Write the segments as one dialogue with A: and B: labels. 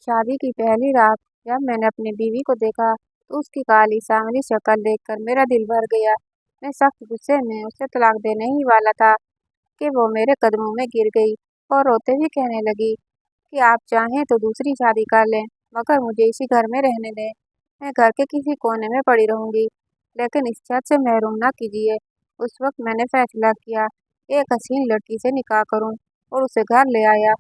A: शादी की पहली रात जब मैंने अपनी बीवी को देखा तो उसकी काली सांवली शक्ल देखकर मेरा दिल भर गया। मैं सख्त गुस्से में उसे तलाक देने ही वाला था कि वो मेरे कदमों में गिर गई और रोते हुए कहने लगी कि आप चाहें तो दूसरी शादी कर लें, मगर मुझे इसी घर में रहने दें। मैं घर के किसी कोने में पड़ी रहूंगी, लेकिन इस छत से महरूम ना कीजिए। उस वक्त मैंने फैसला किया, एक हसीन लड़की से निकाह करूं और उसे घर ले आया।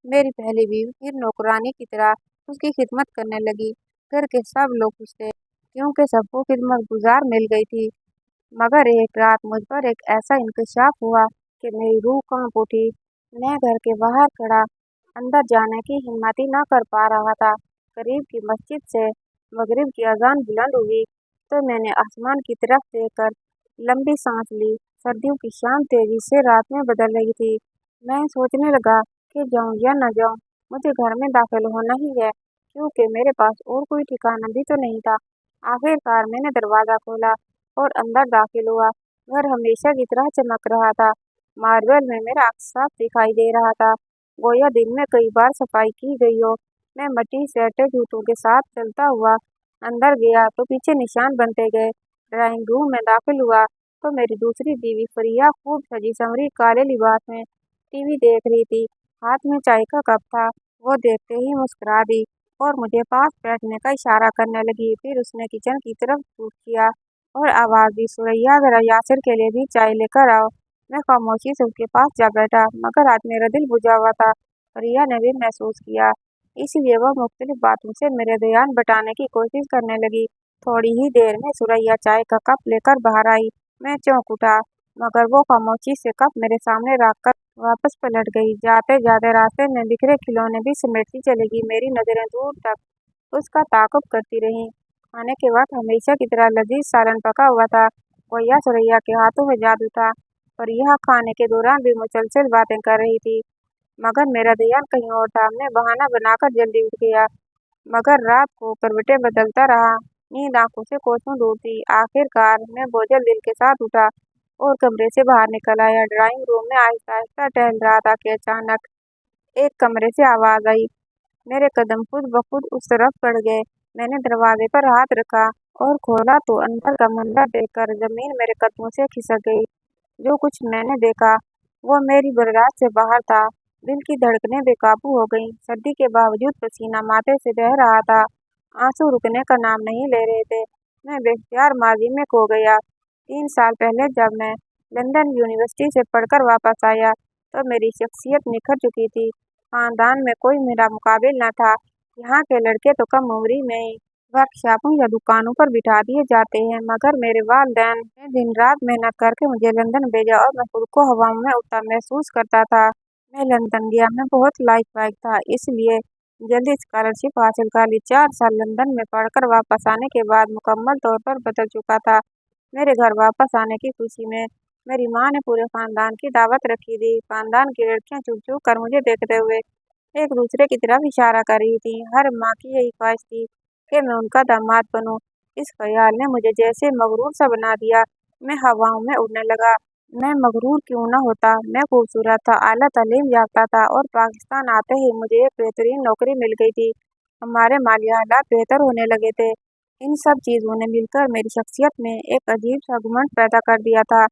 A: मेरी पहली बीवी फिर नौकरानी की तरह उसकी खिदमत करने लगी। घर के सब लोग खुश थे, क्योंकि सबको खिदमत गुजार मिल गई थी। मगर एक रात मुझ पर एक ऐसा इंकशाफ हुआ कि मेरी रूह कांप उठी। मैं घर के बाहर खड़ा अंदर जाने की हिम्मत ही न कर पा रहा था। करीब की मस्जिद से मगरिब की अजान बुलंद हुई तो मैंने आसमान की तरफ देखकर लंबी सांस ली। सर्दियों की शाम तेजी से रात में बदल रही थी। मैं सोचने लगा कि जाऊं या न जाऊं, मुझे घर में दाखिल होना ही है, क्योंकि मेरे पास और कोई ठिकाना भी तो नहीं था। आखिरकार मैंने दरवाज़ा खोला और अंदर दाखिल हुआ। घर हमेशा की तरह चमक रहा था। मार्बल में मेरा अक्स साफ दिखाई दे रहा था, गोया दिन में कई बार सफाई की गई हो। मैं मट्टी से अटे जूतों के साथ चलता हुआ अंदर गया तो पीछे निशान बनते गए। ड्राइंग रूम में दाखिल हुआ तो मेरी दूसरी बीवी फरिया खूब सजी संवरी काले लिबास में टीवी देख रही थी। हाथ में चाय का कप था। वो देखते ही मुस्कुरा दी और मुझे पास बैठने का इशारा करने लगी। फिर उसने किचन की तरफ रुख किया और आवाज़ दी, सुरैया ज़रा यासिर के लिए भी चाय लेकर आओ। मैं खामोशी से उसके पास जा बैठा, मगर आज मेरा दिल बुझा हुआ था। फरिया ने भी महसूस किया, इसलिए वह मुख्तलिफ बातों से मेरे ध्यान बटाने की कोशिश करने लगी। थोड़ी ही देर में सुरैया चाय का कप लेकर बाहर आई। मैं चौंक उठा, मगर वो खामोशी से कप मेरे सामने रखकर वापस पलट गई। जाते जाते रास्ते में बिखरे खिलौने भी समेटती चली गई। मेरी नज़रें दूर तक उसका ताक़ुब करती रहीं। खाने के वक्त हमेशा की तरह लजीज सालन पका हुआ था। गोया सुरैया के हाथों में जादू था। और यह खाने के दौरान भी मुसलसल बातें कर रही थी, मगर मेरा ध्यान कहीं और था। मैं बहाना बनाकर जल्दी उठ गया, मगर रात को करवटें बदलता रहा। नींद आंखों से कोसों दूर थी। आखिरकार मैं बोझल दिल के साथ उठा और कमरे से बाहर निकल आया। ड्राइंग रूम में आहिस्ता आहिस्ता टहल रहा था कि अचानक एक कमरे से आवाज़ आई। मेरे कदम खुद ब खुद उस तरफ बढ़ गए। मैंने दरवाजे पर हाथ रखा और खोला तो अंदर का मंजर देखकर जमीन मेरे कदमों से खिसक गई। जो कुछ मैंने देखा वो मेरी बर्दाश्त से बाहर था। दिल की धड़कनें बेकाबू हो गईं। सर्दी के बावजूद पसीना माथे से बह रहा था। आंसू रुकने का नाम नहीं ले रहे थे। मैं बेख्तियार माजी में खो गया। 3 साल पहले जब मैं लंदन यूनिवर्सिटी से पढ़कर वापस आया तो मेरी शख्सियत निखर चुकी थी। खानदान में कोई मेरा मुकाबिल न था। यहाँ के लड़के तो कम उम्री में ही वर्कशॉपों या दुकानों पर बिठा दिए जाते हैं, मगर मेरे वालिदैन ने दिन रात मेहनत करके मुझे लंदन भेजा और मैं खुद को हवाओं में उड़ता महसूस करता था। मैं लंदन गया, मैं बहुत लाइक वाइक था, इसलिए जल्दी स्कॉलरशिप हासिल कर ली। 4 साल लंदन में पढ़कर वापस आने के बाद मुकम्मल तौर पर बदल चुका था। मेरे घर वापस आने की खुशी में मेरी माँ ने पूरे खानदान की दावत रखी थी। खानदान की लड़कियां चुप चुप कर मुझे देखते हुए एक दूसरे की तरफ इशारा कर रही थी। हर माँ की यही ख्वाहिश थी कि मैं उनका दामाद बनूं। इस ख्याल ने मुझे जैसे मगरूर सा बना दिया। मैं हवाओं में उड़ने लगा। मैं मगरूर क्यों न होता। मैं खूबसूरत था, आला तालीम याफ्ता था और पाकिस्तान आते ही मुझे एक बेहतरीन नौकरी मिल गई थी। हमारे माली हालात बेहतर होने लगे थे। इन सब चीज़ों ने मिलकर मेरी शख्सियत में एक अजीब सा घमंड पैदा कर दिया था।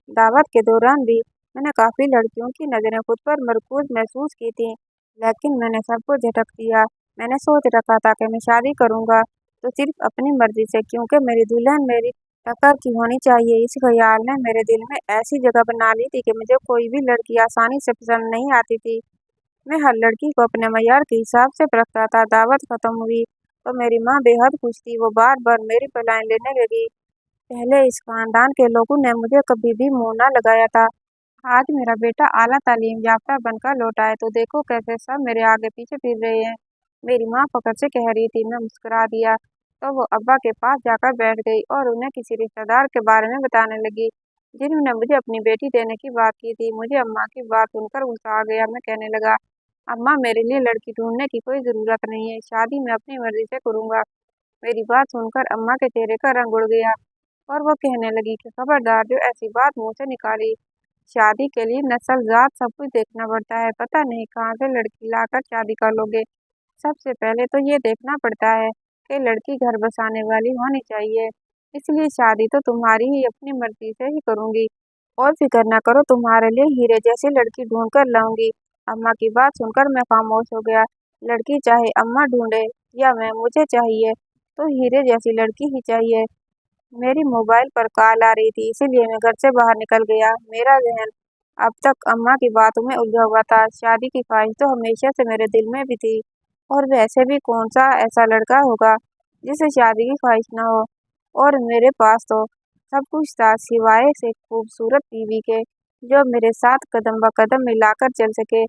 A: दावत के दौरान भी मैंने काफ़ी लड़कियों की नज़रें खुद पर मरकूज महसूस की थी, लेकिन मैंने सबको झटक दिया। मैंने सोच रखा था कि मैं शादी करूंगा तो सिर्फ अपनी मर्जी से, क्योंकि मेरी दुल्हन मेरी टक्कर की होनी चाहिए। इस ख्याल ने मेरे दिल में ऐसी जगह बना ली थी कि मुझे कोई भी लड़की आसानी से पसंद नहीं आती थी। मैं हर लड़की को अपने मयार के हिसाब से परखता था। दावत खत्म हुई तो मेरी माँ बेहद खुश थी। वो बार बार मेरी बलाएं लेने लगी। पहले इस खानदान के लोगों ने मुझे कभी भी मुंह न लगाया था। आज मेरा बेटा आला तालीम याफ्ता बनकर लौटा है तो देखो कैसे सब मेरे आगे पीछे फिर रहे हैं। मेरी माँ फखर से कह रही थी। मैं मुस्कुरा दिया तो वो अब्बा के पास जाकर बैठ गई और उन्हें किसी रिश्तेदार के बारे में बताने लगी जिन्होंने मुझे अपनी बेटी देने की बात की थी। मुझे अम्मा की बात सुनकर गुस्सा आ गया। मैं कहने लगा, अम्मा मेरे लिए लड़की ढूंढने की कोई ज़रूरत नहीं है, शादी मैं अपनी मर्जी से करूँगा। मेरी बात सुनकर अम्मा के चेहरे का रंग उड़ गया और वो कहने लगी कि खबरदार जो ऐसी बात मुँह से निकाली। शादी के लिए नस्ल जात सब कुछ देखना पड़ता है, पता नहीं कहाँ से लड़की लाकर शादी कर लोगे। सबसे पहले तो ये देखना पड़ता है कि लड़की घर बसाने वाली होनी चाहिए, इसलिए शादी तो तुम्हारी ही अपनी मर्जी से ही करूंगी। और फिक्र ना करो, तुम्हारे लिए हीरे जैसी लड़की ढूंढ कर लाऊंगी। अम्मा की बात सुनकर मैं खामोश हो गया। लड़की चाहे अम्मा ढूंढे या मैं, मुझे चाहिए तो हीरे जैसी लड़की ही चाहिए। मेरी मोबाइल पर कॉल आ रही थी, इसीलिए मैं घर से बाहर निकल गया। मेरा जहन अब तक अम्मा की बातों में उलझा हुआ था। शादी की ख्वाहिश तो हमेशा से मेरे दिल में भी थी, और वैसे भी कौन सा ऐसा लड़का होगा जिसे शादी की ख्वाहिश ना हो। और मेरे पास तो सब कुछ था, सिवाय से खूबसूरत बीवी के, जो मेरे साथ कदम ब कदम मिलाकर चल सके।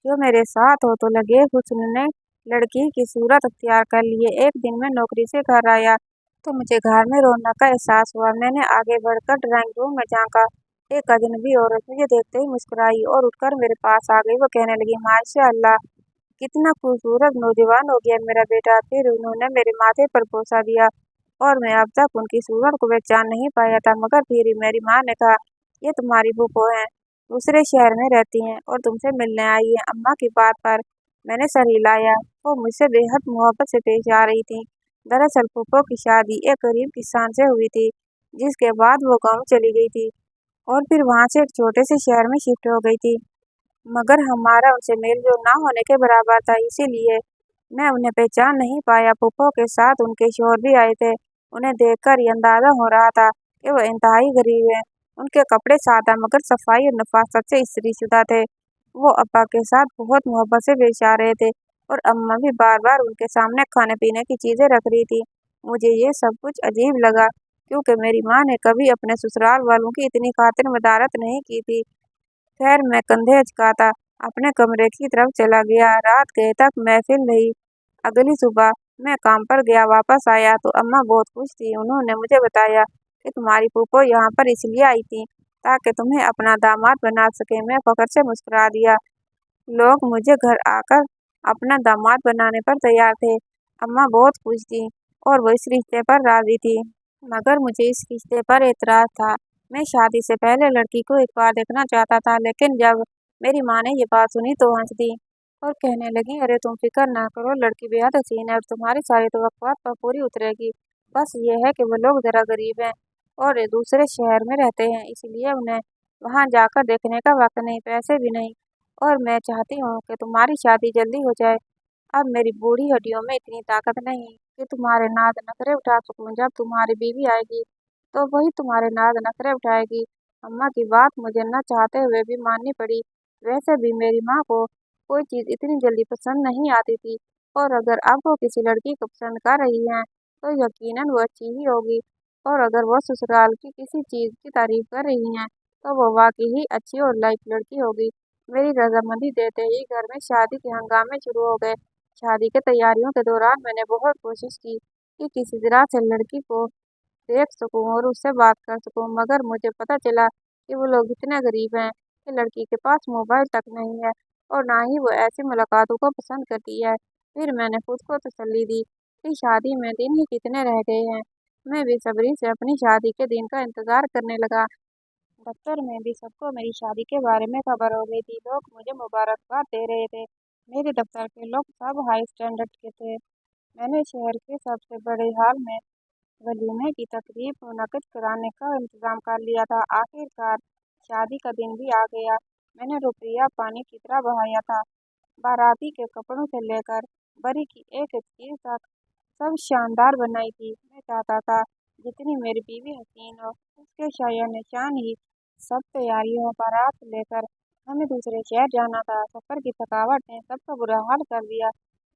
A: जो मेरे साथ हो तो लगे। हुस्न ने लड़की की सूरत अख्तियार कर लिए। एक दिन मैं नौकरी से घर आया तो मुझे घर में रौनक का एहसास हुआ। मैंने आगे बढ़कर ड्राइंग रूम में झांका। एक अजनबी औरत मुझे देखते ही मुस्कुराई और उठकर मेरे पास आ गई। वो कहने लगी, माशाअल्लाह, कितना खूबसूरत नौजवान हो गया मेरा बेटा। फिर उन्होंने मेरे माथे पर बोसा दिया, और मैं अब तक उनकी सूरत को पहचान नहीं पाया था। मगर फिर मेरी माँ ने कहा, ये तुम्हारी फूफो है, दूसरे शहर में रहती हैं और तुमसे मिलने आई है। अम्मा की बात पर मैंने सर हिलाया। वो मुझसे बेहद मोहब्बत से पेश आ रही थी। दरअसल फूफो की शादी एक गरीब किसान से हुई थी, जिसके बाद वो गाँव चली गई थी और फिर वहाँ से एक छोटे से शहर में शिफ्ट हो गई थी। मगर हमारा उनसे मेल-जोल ना होने के बराबर था, इसीलिए मैं उन्हें पहचान नहीं पाया। फूफो के साथ उनके शौहर भी आए थे। उन्हें देखकर ये अंदाजा हो रहा था कि वो इंतहाई गरीब हैं। उनके कपड़े सादा मगर सफाई और नफासत से इस्त्री-शुदा थे। वो अब्बा के साथ बहुत मोहब्बत से पेश आ रहे थे, और अम्मा भी बार-बार उनके सामने खाने-पीने की चीज़ें रख रही थी। मुझे ये सब कुछ अजीब लगा, क्योंकि मेरी माँ ने कभी अपने ससुराल वालों की इतनी खातिर मदारत नहीं की थी। खैर, मैं कंधे अचकाता अपने कमरे की तरफ चला गया। रात गए तक महफिल रही। अगली सुबह मैं काम पर गया, वापस आया तो अम्मा बहुत खुश थी। उन्होंने मुझे बताया कि तुम्हारी फूफो यहाँ पर इसलिए आई थी ताकि तुम्हें अपना दामाद बना सके। मैं फख्र से मुस्कुरा दिया। लोग मुझे घर आकर अपना दामाद बनाने पर तैयार थे। अम्मा बहुत खुश थी और वो इस रिश्ते पर राजी थी। मगर मुझे इस रिश्ते पर एतराज था। मैं शादी से पहले लड़की को एक बार देखना चाहता था, लेकिन जब मेरी माँ ने ये बात सुनी तो हंस दी और कहने लगी, अरे तुम फिक्र ना करो, लड़की बेहद हसीन है और तुम्हारी सारी तवक्कुआत पर पूरी उतरेगी। बस ये है कि वो लोग ज़रा गरीब हैं और दूसरे शहर में रहते हैं, इसलिए उन्हें वहाँ जाकर देखने का वक्त नहीं, पैसे भी नहीं। और मैं चाहती हूँ कि तुम्हारी शादी जल्दी हो जाए। अब मेरी बूढ़ी हड्डियों में इतनी ताकत नहीं कि तुम्हारे नाज नखरे उठा सकूं। जब तुम्हारी बीवी आएगी तो वही तुम्हारे नाज नखरे उठाएगी। अम्मा की बात मुझे न चाहते हुए भी माननी पड़ी। वैसे भी मेरी माँ को कोई चीज़ इतनी जल्दी पसंद नहीं आती थी, और अगर अब वो किसी लड़की को पसंद कर रही हैं तो यकीनन वो अच्छी ही होगी, और अगर वो ससुराल की किसी चीज़ की तारीफ कर रही हैं तो वो वाकई ही अच्छी और लायक लड़की होगी। मेरी रजामंदी देते ही घर में शादी के हंगामे शुरू हो गए। शादी की तैयारियों के दौरान मैंने बहुत कोशिश की कि किसी तरह से लड़की को देख सकूं और उससे बात कर सकूं, मगर मुझे पता चला कि वो लोग इतने गरीब हैं कि लड़की के पास मोबाइल तक नहीं है, और ना ही वो ऐसी मुलाकातों को पसंद करती है। फिर मैंने खुद को तसल्ली दी कि शादी में दिन ही कितने रह गए हैं। मैं बेसब्री से अपनी शादी के दिन का इंतजार करने लगा। दफ्तर में भी सबको मेरी शादी के बारे में खबर हो गई थी। लोग मुझे मुबारकबाद दे रहे थे। मेरे दफ्तर के लोग सब हाई स्टैंडर्ड के थे। मैंने शहर के सबसे बड़े हॉल में वलीमे की तकरीब मुनक्किद कराने का इंतजाम कर लिया था। आखिरकार शादी का दिन भी आ गया। मैंने रुपया पानी की तरह बहाया था। बाराती के कपड़ों से लेकर बरी की एक एक चीज तक सब शानदार बनाई थी। मैं चाहता था जितनी मेरी बीवी हसीन हो, उसके शाया निशान ही सब तैयारी हो। बारात लेकर हमें दूसरे शहर जाना था। सफर की थकावट ने सबका बुरा हाल कर दिया,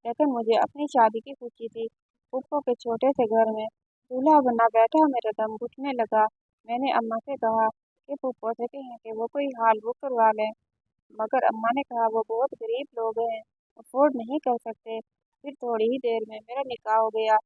A: लेकिन मुझे अपनी शादी की खुशी थी। फूफो के छोटे से घर में दूल्हा बना बैठा मेरा दम घुटने लगा। मैंने अम्मा से कहा कि फूफो से कहें कि वो कोई हॉल बुक करवा लें, मगर अम्मा ने कहा वो बहुत गरीब लोग हैं, अफोर्ड नहीं कर सकते। फिर थोड़ी ही देर में मेरा निकाह हो गया।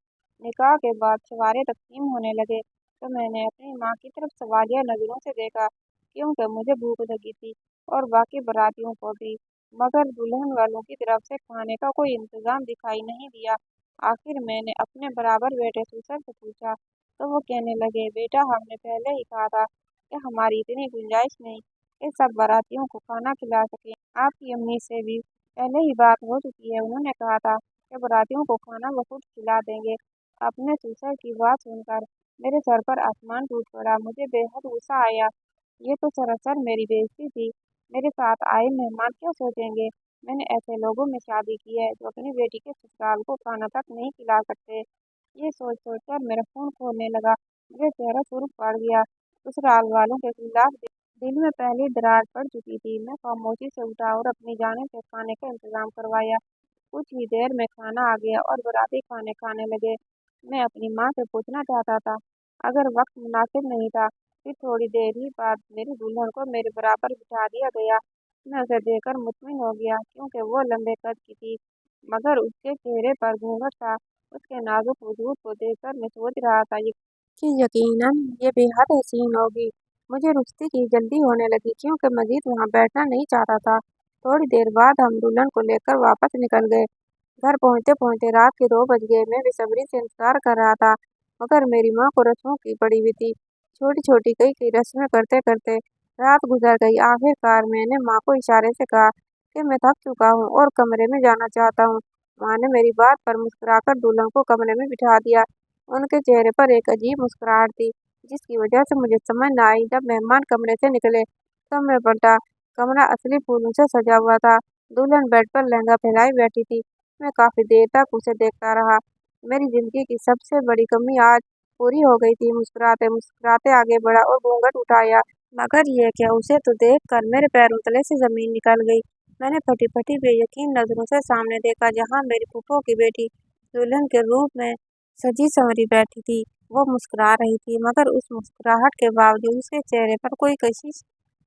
A: निकाह के बाद सवारे तकसीम होने लगे तो मैंने अपनी माँ की तरफ सवालिया नजरों से देखा, क्योंकि मुझे भूख लगी थी और बाकी बारातियों को भी। मगर दुल्हन वालों की तरफ से खाने का कोई इंतजाम दिखाई नहीं दिया। आखिर मैंने अपने बराबर बैठे सूसर से पूछा तो वो कहने लगे, बेटा हमने पहले ही कहा था कि हमारी इतनी गुंजाइश नहीं कि सब बारातियों को खाना खिला सके। आपकी अम्मी से भी पहले ही बात हो चुकी है, उन्होंने कहा था कि बारातियों को खाना वो खुद खिला देंगे। अपने ससुर की बात सुनकर मेरे सर पर आसमान टूट पड़ा। मुझे बेहद गुस्सा आया। ये तो सरासर मेरी बेइज्जती थी। मेरे साथ आए मेहमान क्या सोचेंगे? मैंने ऐसे लोगों में शादी की है जो अपनी बेटी के ससुराल को खाना तक नहीं खिला सकते। ये सोच सोचकर मेरा खून खौलने लगा। मेरा चेहरा सुर्ख पड़ गया। ससुराल वालों के खिलाफ दिल में पहले दरार पड़ चुकी थी। मैं खामोशी से उठा और अपनी जाने से खाने का इंतजाम करवाया। कुछ ही देर में खाना आ गया और बाराती खाने खाने लगे। मैं अपनी माँ से पूछना चाहता था, अगर वक्त मुनासिब नहीं था। फिर थोड़ी देर ही बाद मेरी दुल्हन को मेरे बराबर बिठा दिया गया। मैं उसे देखकर मुतमिन हो गया क्योंकि वो लंबे कद की थी, मगर उसके चेहरे पर घूंघट था। उसके नाजुक वजूद को देखकर मैं सोच रहा था कि यकीनन ये बेहद हसीन होगी। मुझे रुश्ती की जल्दी होने लगी क्योंकि मजीद वहाँ बैठना नहीं चाहता था। थोड़ी देर बाद हम दुल्हन को लेकर वापस निकल गए। घर पहुँचते पहुँचते रात के 2 बज गए। मैं बेसब्री से इंतजार कर रहा था, मगर मेरी माँ को रस्मों की पड़ी हुई थी। छोटी छोटी कई रस्में करते करते रात गुजर गई। आखिरकार मैंने माँ को इशारे से कहा कि मैं थक चुका हूँ और कमरे में जाना चाहता हूँ। माँ ने मेरी बात पर मुस्कुराकर दुल्हन को कमरे में बिठा दिया। उनके चेहरे पर एक अजीब मुस्कुराहट थी, जिसकी वजह से मुझे समझ न आई। जब मेहमान कमरे से निकले तब मैं पलटा। कमरा असली फूलों से सजा हुआ था। दुल्हन बेड पर लहंगा फैलाई बैठी थी। मैं काफी देर तक उसे देखता रहा। मेरी जिंदगी की सबसे बड़ी कमी आज पूरी हो गई थी। मुस्कुराते मुस्कुराते आगे बढ़ा और घूंघट उठाया, मगर ये क्या, उसे तो देखकर मेरे पैरों तले से जमीन निकल गई। मैंने फटी फटी बेयकीन नजरों से सामने देखा, जहाँ मेरी फूफो की बेटी दुल्हन के रूप में सजी संवरी बैठी थी। वो मुस्कुरा रही थी, मगर उस मुस्कुराहट के बावजूद उसके चेहरे पर कोई कशिश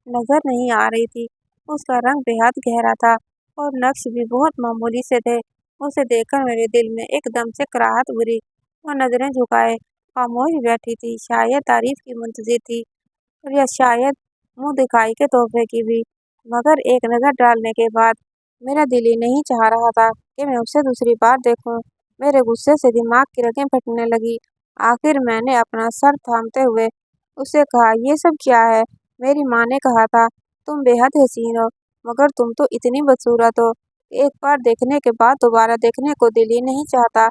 A: नजर नहीं आ रही थी। उसका रंग बेहद गहरा था और नक्श भी बहुत मामूली से थे। उसे देखकर मेरे दिल में एकदम से कराहत उभरी। वो नजरें झुकाए खामोश बैठी थी, शायद तारीफ की मुंतजिर थी और या शायद मुंह दिखाई के तोहफे की भी। मगर एक नजर डालने के बाद मेरा दिल ही नहीं चाह रहा था कि मैं उसे दूसरी बार देखूं। मेरे गुस्से से दिमाग की रगें फटने लगी। आखिर मैंने अपना सर थामते हुए उससे कहा, ये सब क्या है? मेरी माँ ने कहा था तुम बेहद हसीन हो, मगर तुम तो इतनी बदसूरत हो कि एक बार देखने के बाद दोबारा देखने को दिल ही नहीं चाहता।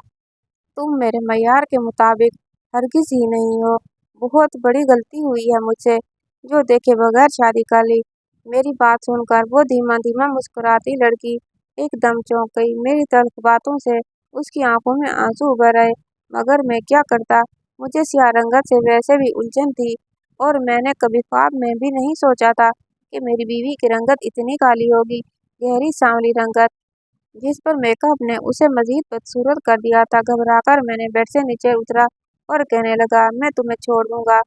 A: तुम मेरे मयार के मुताबिक हरगिज ही नहीं हो। बहुत बड़ी गलती हुई है मुझसे, जो देखे बगैर शादी कर ली। मेरी बात सुनकर वो धीमा धीमा मुस्कुराती लड़की एकदम चौंक गई। मेरी तल्ख बातों से उसकी आंखों में आंसू उभर आए, मगर मैं क्या करता? मुझे स्याह रंगत से वैसे भी उलझन थी, और मैंने कभी ख्वाब में भी नहीं सोचा था कि मेरी बीवी की रंगत इतनी काली होगी। गहरी सांवली रंगत, जिस पर मेकअप ने उसे मजीद बदसूरत कर दिया था। घबराकर मैंने बेड से नीचे उतरा और कहने लगा, मैं तुम्हें छोड़ दूंगा,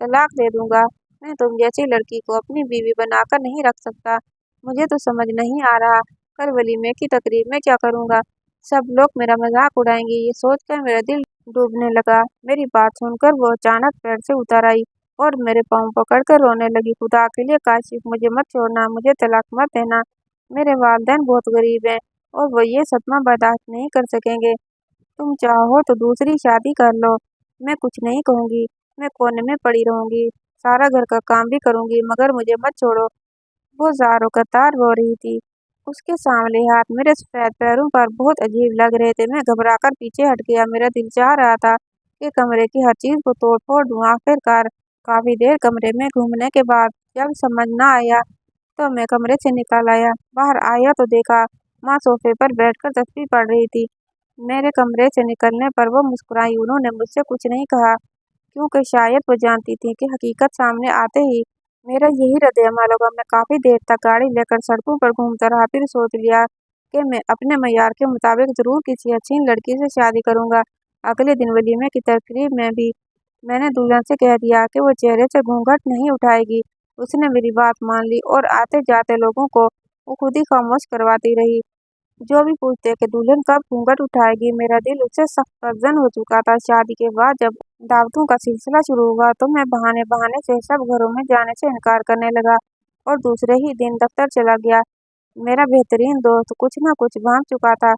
A: तलाक दे दूंगा। मैं तुम जैसी लड़की को अपनी बीवी बनाकर नहीं रख सकता। मुझे तो समझ नहीं आ रहा, कल वलीमे की तकरीब में क्या करूंगा? सब लोग मेरा मजाक उड़ाएंगे, ये सोचकर मेरा दिल डूबने लगा। मेरी बात सुनकर वो अचानक बेड से उतर आई और मेरे पाँव पकड़कर रोने लगी। खुदा के लिए काशिफ, मुझे मत छोड़ना, मुझे तलाक मत देना। मेरे वालिदैन बहुत गरीब हैं और वो ये सदमा बर्दाश्त नहीं कर सकेंगे। तुम चाहो तो दूसरी शादी कर लो। मैं कुछ नहीं कहूँगी, मैं कोने में पड़ी रहूंगी, सारा घर का काम भी करूंगी, मगर मुझे मत छोड़ो। वो ज़ारो कतार रो रही थी। उसके सांवले हाथ मेरे सफ़ेद पैरों पर बहुत अजीब लग रहे थे। मैं घबराकर पीछे हट गया। मेरा दिल चाह रहा था कि कमरे की हर चीज़ को तोड़ फोड़ दूं। आखिरकार काफ़ी देर कमरे में घूमने के बाद जब समझ न आया तो मैं कमरे से निकल आया। बाहर आया तो देखा माँ सोफे पर बैठकर तस्बीह पढ़ रही थी। मेरे कमरे से निकलने पर वो मुस्कुराई। उन्होंने मुझसे कुछ नहीं कहा, क्योंकि शायद वो जानती थी कि हकीकत सामने आते ही मेरा यही रद्द-ए-अमल होगा। मैं काफ़ी देर तक गाड़ी लेकर सड़कों पर घूमता रहा। फिर सोच लिया कि मैं अपने मयार के मुताबिक ज़रूर किसी हसीन लड़की से शादी करूंगा। अगले दिन वलीमे की तकरीब में भी मैंने दुल्हन से कह दिया कि वो चेहरे से घूंघट नहीं उठाएगी। उसने मेरी बात मान ली और आते जाते लोगों को वो खुद ही खामोश करवाती रही, जो भी पूछते कि दुल्हन कब घूंघट उठाएगी। मेरा दिल उससे सख्त गमगीन हो चुका था। शादी के बाद जब दावतों का सिलसिला शुरू हुआ तो मैं बहाने बहाने से सब घरों में जाने से इनकार करने लगा और दूसरे ही दिन दफ्तर चला गया। मेरा बेहतरीन दोस्त कुछ न कुछ भांप चुका था,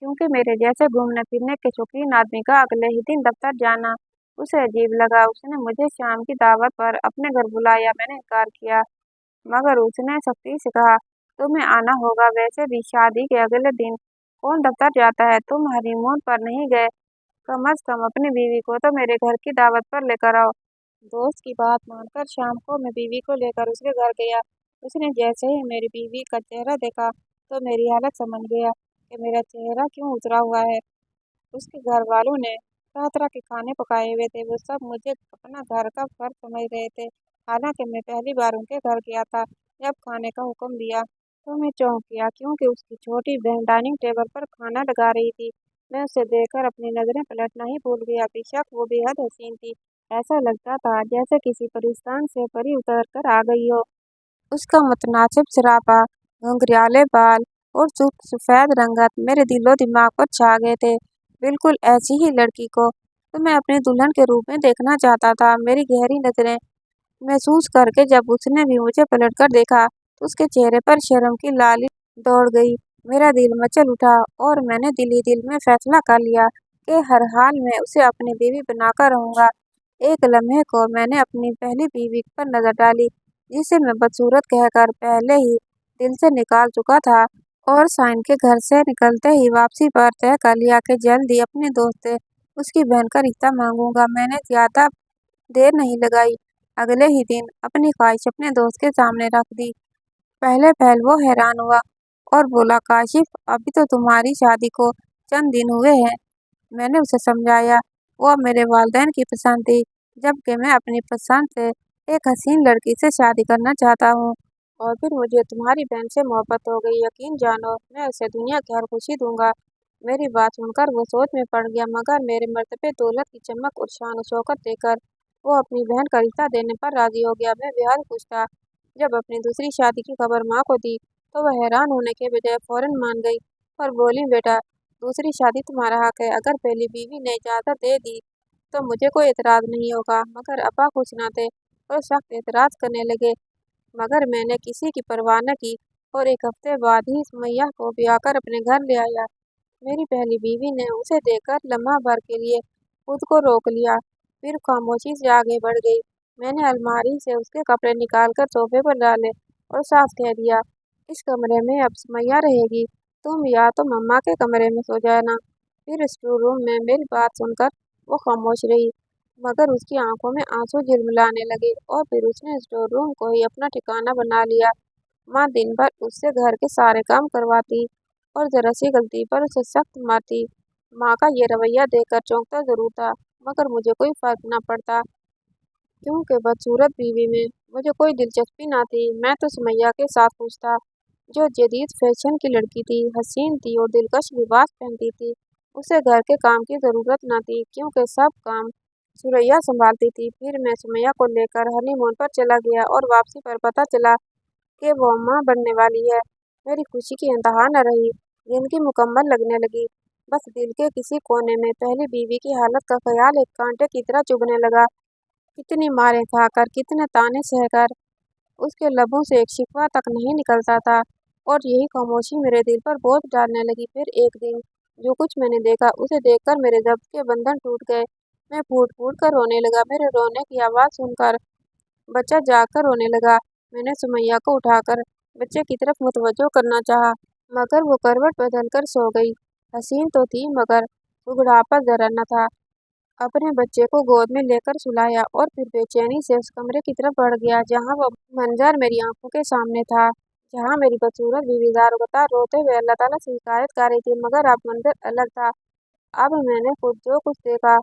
A: क्योंकि मेरे जैसे घूमने फिरने के शौकीन आदमी का अगले ही दिन दफ्तर जाना उसे अजीब लगा। उसने मुझे शाम की दावत पर अपने घर बुलाया। मैंने इनकार किया, मगर उसने सख्ती से कहा, तुम्हें आना होगा। वैसे भी शादी के अगले दिन कौन दफ्तर जाता है? तुम हनीमून पर नहीं गए? कम अज कम अपनी बीवी को तो मेरे घर की दावत पर लेकर आओ। दोस्त की बात मानकर शाम को मैं बीवी को लेकर उसके घर गया। उसने जैसे ही मेरी बीवी का चेहरा देखा तो मेरी हालत समझ गया कि मेरा चेहरा क्यों उतरा हुआ है। उसके घर वालों ने तरह तरह के खाने पकाए हुए थे। वो सब मुझे अपना घर का फर्ज समझ रहे थे। हालांकि मैं पहली बार उनके घर गया था। जब खाने का हुक्म दिया तो मैं चौंक गया, क्योंकि उसकी छोटी बहन डाइनिंग टेबल पर खाना लगा रही थी। मैं उसे देखकर अपनी नजरें पलटना ही भूल गया। बेशक वो बेहद हसीन थी। ऐसा लगता था जैसे किसी परिस्तान से परी उतर कर आ गई हो। उसका मुतनासिब सरापा, घुंघराले बाल और सफ़ेद रंगत मेरे दिलो दिमाग पर छा गए थे। बिल्कुल ऐसी ही लड़की को तो मैं अपनी दुल्हन के रूप में देखना चाहता था। मेरी गहरी नजरें महसूस करके जब उसने भी मुझे पलटकर देखा तो उसके चेहरे पर शर्म की लाली दौड़ गई। मेरा दिल मचल उठा और मैंने दिल ही दिल में फैसला कर लिया कि हर हाल में उसे अपनी बीवी बनाकर रहूंगा। एक लम्हे को मैंने अपनी पहली बीवी पर नजर डाली, जिसे मैं बदसूरत कहकर पहले ही दिल से निकाल चुका था, और साइन के घर से निकलते ही वापसी पर तय कर लिया कि जल्द ही अपने दोस्त से उसकी बहन का रिश्ता मांगूंगा। मैंने ज्यादा देर नहीं लगाई। अगले ही दिन अपनी ख्वाहिश अपने दोस्त के सामने रख दी। पहले पहल वो हैरान हुआ और बोला, काशिफ, अभी तो तुम्हारी शादी को चंद दिन हुए हैं। मैंने उसे समझाया वो अब मेरे वालिदैन की पसंद थी, जबकि मैं अपनी पसंद से एक हसीन लड़की से शादी करना चाहता हूँ। और फिर मुझे तुम्हारी बहन से मोहब्बत हो गई। यकीन जानो, मैं उसे दुनिया की हर खुशी दूंगा। मेरी बात सुनकर वो सोच में पड़ गया, मगर मेरे मर्तबे, दौलत की चमक और शान शौकत देकर वो अपनी बहन का रिश्ता देने पर राजी हो गया। मैं बेहद खुश था। जब अपनी दूसरी शादी की खबर माँ को दी तो वह हैरान होने के बजाय फौरन मान गई और बोली, बेटा, दूसरी शादी तुम्हारा हक है। अगर पहली बीवी ने इजाज़त दे दी तो मुझे कोई एतराज़ नहीं होगा। मगर अब्बा खुश न थे और सख्त एतराज़ करने लगे। मगर मैंने किसी की परवाह न की और एक हफ्ते बाद ही सुमैया को ब्याह कर अपने घर ले आया। मेरी पहली बीवी ने उसे देखकर लम्हा भर के लिए खुद को रोक लिया, फिर खामोशी से आगे बढ़ गई। मैंने अलमारी से उसके कपड़े निकालकर सोफे पर डाले और साफ कह दिया, इस कमरे में अब सुमैया रहेगी। तुम या तो मम्मा के कमरे में सो जाना। फिर स्टोर रूम में मेरी बात सुनकर वो खामोश रही, मगर उसकी आंखों में आंसू झिलमिलाने लगे और फिर उसने स्टोर रूम को ही अपना ठिकाना बना लिया। माँ दिन भर उससे घर के सारे काम करवाती और जरा सी गलती पर उसे सख्त मारती। माँ का ये रवैया देखकर चौंकता जरूर था, मगर मुझे कोई फर्क न पड़ता, क्योंकि बदसूरत बीवी में मुझे कोई दिलचस्पी न थी। मैं तो सुमैया के साथ खुश था, जो जदीद फैशन की लड़की थी, हसीन थी और दिलकश लिबास पहनती थी। उसे घर के काम की ज़रूरत न थी, क्योंकि सब काम सुरैया संभालती थी। फिर मैं सुमैया को लेकर हनीमून पर चला गया और वापसी पर पता चला कि वो माँ बनने वाली है। मेरी खुशी की इंतहा न रही। जिंदगी मुकम्मल लगने लगी। बस दिल के किसी कोने में पहली बीवी की हालत का ख्याल एक कांटे की तरह चुभने लगा। कितनी मारें खाकर, कितने ताने सहकर उसके लबों से एक शिकवा तक नहीं निकलता था, और यही खामोशी मेरे दिल पर बोझ डालने लगी। फिर एक दिन जो कुछ मैंने देखा, उसे देखकर मेरे ज़ब्त के बंधन टूट गए। मैं फूट फूट कर रोने लगा। मेरे रोने की आवाज़ सुनकर बच्चा जाकर रोने लगा। मैंने सुमैया को उठाकर बच्चे की तरफ मुतवज्जो करना चाहा, मगर वो करवट बदल कर सो गई। हसीन तो थी, मगर बुढ़ापा जरा न था। अपने बच्चे को गोद में लेकर सुलाया और फिर बेचैनी से उस कमरे की तरफ बढ़ गया जहाँ वो मंजर मेरी आंखों के सामने था, जहाँ मेरी बदसूरत बीवी ज़ार-ओ-क़तार रोते हुए अल्लाह ताला से शिकायत कर रही थी। मगर अब मंजर अलग था। अब मैंने खुद जो कुछ देखा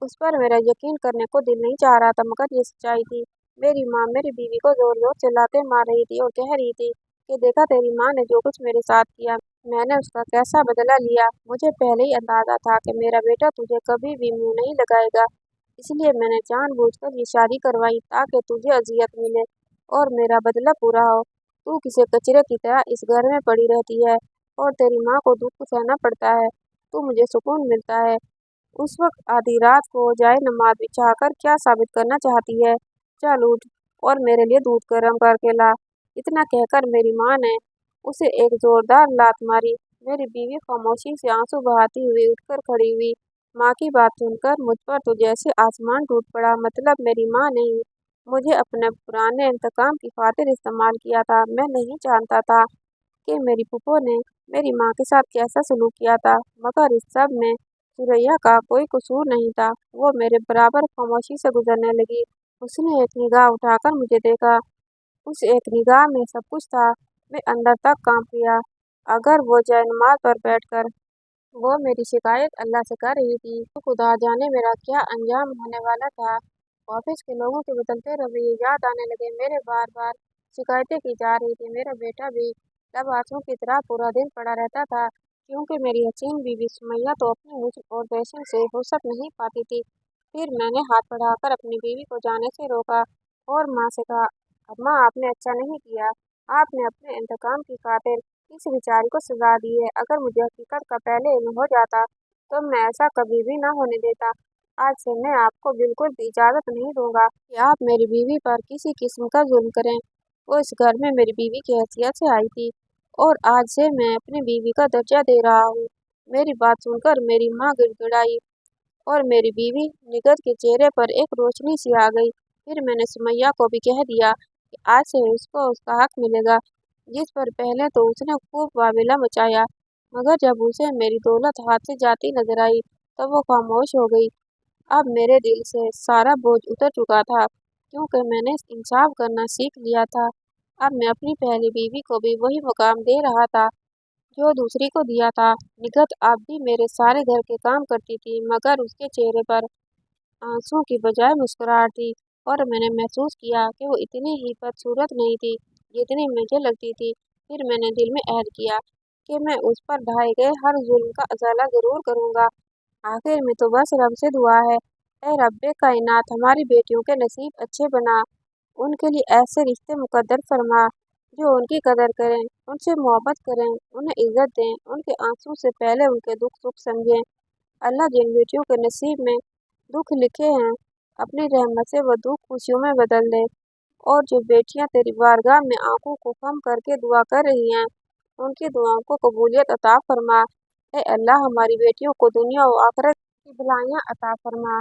A: उस पर मेरा यकीन करने को दिल नहीं चाह रहा था, मगर ये सच्चाई थी। मेरी माँ मेरी बीवी को जोर जोर से लाते मार रही थी और कह रही थी कि देखा, तेरी माँ ने जो कुछ मेरे साथ किया, मैंने उसका कैसा बदला लिया। मुझे पहले ही अंदाजा था कि मेरा बेटा तुझे कभी भी मुंह नहीं लगाएगा, इसलिए मैंने जानबूझकर ये शादी करवाई ताकि तुझे अजियत मिले और मेरा बदला पूरा हो। तू किसी कचरे की तरह इस घर में पड़ी रहती है और तेरी माँ को दुख सहना पड़ता है, तू मुझे सुकून मिलता है। उस वक्त आधी रात को जाए नमाज बिछाकर क्या साबित करना चाहती है? चल उठ और मेरे लिए दूध गर्म करके ला। इतना कहकर मेरी माँ ने उसे एक जोरदार लात मारी। मेरी बीवी खामोशी से आंसू बहाती हुई उठकर खड़ी हुई। माँ की बात सुनकर मुझ पर तो जैसे आसमान टूट पड़ा। मतलब मेरी माँ ने ही मुझे अपने पुराने इंतकाम की खातिर इस्तेमाल किया था। मैं नहीं जानता था कि मेरी फूफो ने मेरी माँ के साथ कैसा सलूक किया था, मगर इस सब में सुरैया का कोई कसूर नहीं था। वो मेरे बराबर खामोशी से गुजरने लगी। उसने एक निगाह उठाकर मुझे देखा। उस एक निगाह में सब कुछ था। मैं अंदर तक कांप गया। अगर वो जयनमाज़ पर बैठकर वो मेरी शिकायत अल्लाह से कर रही थी, तो खुदा जाने मेरा क्या अंजाम होने वाला था। ऑफिस के लोगों के बदलते रवैये याद आने लगे। मेरे बार बार शिकायतें की जा रही थी। मेरा बेटा भी लबासों की तरह पूरा दिन पड़ा रहता था, क्योंकि मेरी हसीन बीवी सुमैया तो अपने हुस्न और फैशन से फुर्सत नहीं पाती थी। फिर मैंने हाथ बढ़ाकर अपनी बीवी को जाने से रोका और माँ से कहा, अम्मा आपने अच्छा नहीं किया। आपने अपने इंतकाम की खातिर इस बेचारी को सजा दी है। अगर मुझे हकीकत का पहले इल्म हो जाता तो मैं ऐसा कभी भी ना होने देता। आज से मैं आपको बिल्कुल भी इजाज़त नहीं दूंगा कि आप मेरी बीवी पर किसी किस्म का जुल्म करें। वो इस घर में मेरी बीवी की हैसियत से आई थी और आज से मैं अपनी बीवी का दर्जा दे रहा हूँ। मेरी बात सुनकर मेरी माँ गिड़गिड़ाई और मेरी बीवी निगत के चेहरे पर एक रोशनी सी आ गई। फिर मैंने सुमैया को भी कह दिया कि आज से उसको उसका हक मिलेगा, जिस पर पहले तो उसने खूब वाविला मचाया, मगर जब उसे मेरी दौलत हाथ से जाती नजर आई तो वो खामोश हो गई। अब मेरे दिल से सारा बोझ उतर चुका था, क्योंकि मैंने इंसाफ करना सीख लिया था। अब मैं अपनी पहली बीवी को भी वही मुकाम दे रहा था जो दूसरी को दिया था। निगत अब भी मेरे सारे घर के काम करती थी, मगर उसके चेहरे पर आंसू की बजाय मुस्कुराहट थी, और मैंने महसूस किया कि वो इतनी ही बदसूरत नहीं थी जितनी मुझे लगती थी। फिर मैंने दिल में अहद किया कि मैं उस पर ढाए गए हर जुल्म का अजाला जरूर करूंगा। आखिर में तो बस रब से दुआ है, ए रब्बे कायनात हमारी बेटियों के नसीब अच्छे बना, उनके लिए ऐसे रिश्ते मुकद्दर फरमा जो उनकी कदर करें, उनसे मोहब्बत करें, उन्हें इज्जत दें, उनके आंसू से पहले उनके दुख सुख समझें। अल्लाह जिन बेटियों के नसीब में दुख लिखे हैं, अपनी रहमत से वो दुख खुशियों में बदल दे। और जो बेटियां तेरी बारगाह में आंखों को कम करके दुआ कर रही हैं, उनकी दुआओं को कबूलियत अता फरमा। ए अल्लाह हमारी बेटियों को दुनिया और आखिरत की भलाइयाँ अता फरमा।